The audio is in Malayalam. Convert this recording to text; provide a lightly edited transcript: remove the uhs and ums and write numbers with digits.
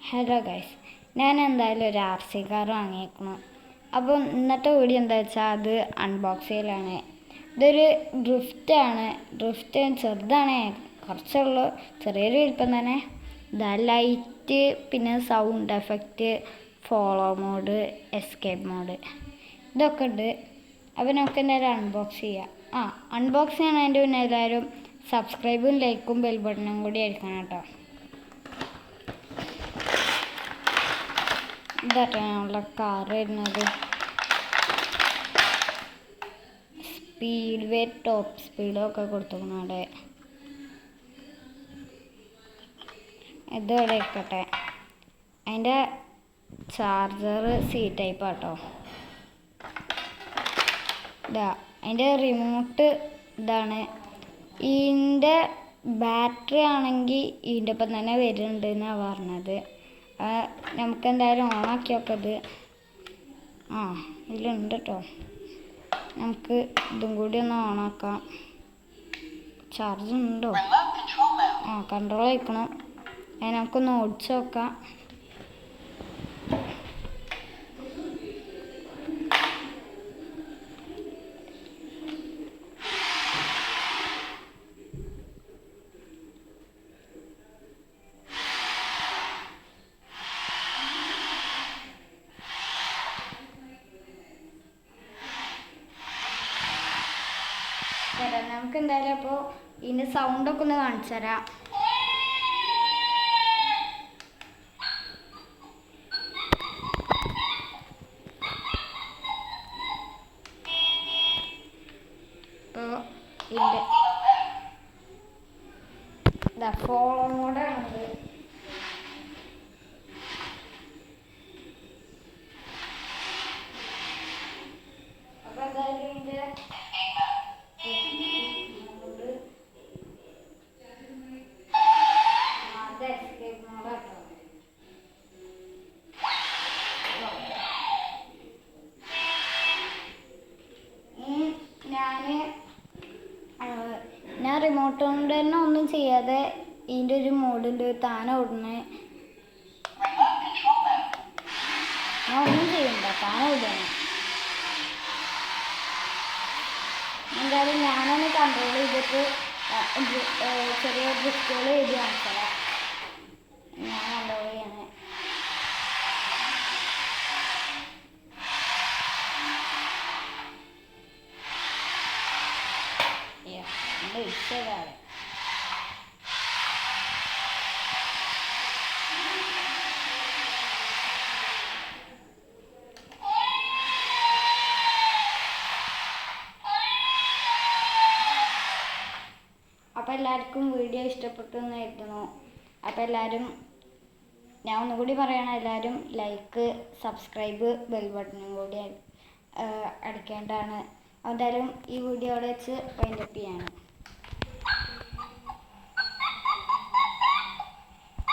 ഹലോ ഗൈസ്, ഞാൻ എന്തായാലും ഒരു RC കാർ വാങ്ങിയേക്കണം. അപ്പോൾ ഇന്നത്തെ വീഡിയോ എന്താ വെച്ചാൽ അത് അൺബോക്സ് ചെയ്യലാണ്. ഇതൊരു ഡ്രിഫ്റ്റാണ്. ഡ്രിഫ്റ്റ് ചെറുതാണ്, കുറച്ചുള്ളൂ, ചെറിയൊരു വലിപ്പം തന്നെ. ഇതാ ലൈറ്റ്, പിന്നെ sound effect, follow mode, escape mode, ഇതൊക്കെ ഉണ്ട്. അപ്പോൾ നമുക്ക് എന്തായാലും അൺബോക്സ് ചെയ്യാം. അൺബോക്സ് ചെയ്യണതിൻ്റെ പിന്നെ എല്ലാവരും സബ്സ്ക്രൈബും ലൈക്കും ബെൽ ബട്ടണും കൂടി അടിക്കണം കേട്ടോ. ഇതാട്ടോ ഞങ്ങളുടെ കാർ വരുന്നത്. സ്പീഡ് വേ ടോപ്പ് സ്പീഡൊക്കെ കൊടുത്തേക്കണം അവിടെ. ഇതവിടെ ഇരിക്കട്ടെ. അതിൻ്റെ ചാർജർ C ടൈപ്പ് ആട്ടോ. ഇതാ അതിൻ്റെ റിമോട്ട് ഇതാണ്. ഇതിൻ്റെ ബാറ്ററി ആണെങ്കിൽ ഇതിൻ്റെ ഒപ്പം തന്നെ വരുന്നുണ്ട് എന്നാണ് പറഞ്ഞത്. നമുക്ക് എന്തായാലും ഓണാക്കി നോക്കത്. ഇതിലുണ്ട് കേട്ടോ. നമുക്ക് ഇതും കൂടി ഒന്ന് ഓണാക്കാം. ചാർജ് ഉണ്ടോ? കൺട്രോൾ ആയിക്കണം. അത് നമുക്കൊന്ന് ഓടിച്ച് നോക്കാം. നമുക്ക് എന്തായാലും അപ്പോൾ ഇതിൻ്റെ സൗണ്ടൊക്കെ ഒന്ന് കാണിച്ചു തരാം. അപ്പോൾ ഇതിൻ്റെ ഫോളോ മോഡാണത്. അപ്പോൾ എന്തായാലും ഇതിൻ്റെ ഞാൻ റിമോട്ട് കൊണ്ട് തന്നെ ഒന്നും ചെയ്യാതെ ഇതിൻ്റെ ഒരു മോഡുണ്ട്, താനെ ഓടുന്നത്. ഞാൻ ഒന്നും ചെയ്യണ്ട, താനെ ഓടുകയാണ്. എന്തായാലും ഞാനൊന്ന് കൺട്രോൾ ചെയ്തിട്ട് ചെറിയ ഡ്രിഫ്റ്റുകൾ എഴുതി കാണിച്ചതാ. ഞാൻ കൺട്രോൾ ചെയ്യണേ. ഇഷ്ടമാണ്. അപ്പോൾ എല്ലാവർക്കും വീഡിയോ ഇഷ്ടപ്പെട്ടു എന്ന് കരുതുന്നു. അപ്പോൾ എല്ലാവരും, ഞാൻ ഒന്നുകൂടി പറയണം, എല്ലാവരും ലൈക്ക്, സബ്സ്ക്രൈബ്, ബെൽ ബട്ടണും കൂടി അടിക്കേണ്ടതാണ്. എന്തായാലും ഈ വീഡിയോ അവിടെ വെച്ച് വൈൻഡപ്പ് ചെയ്യാണ്.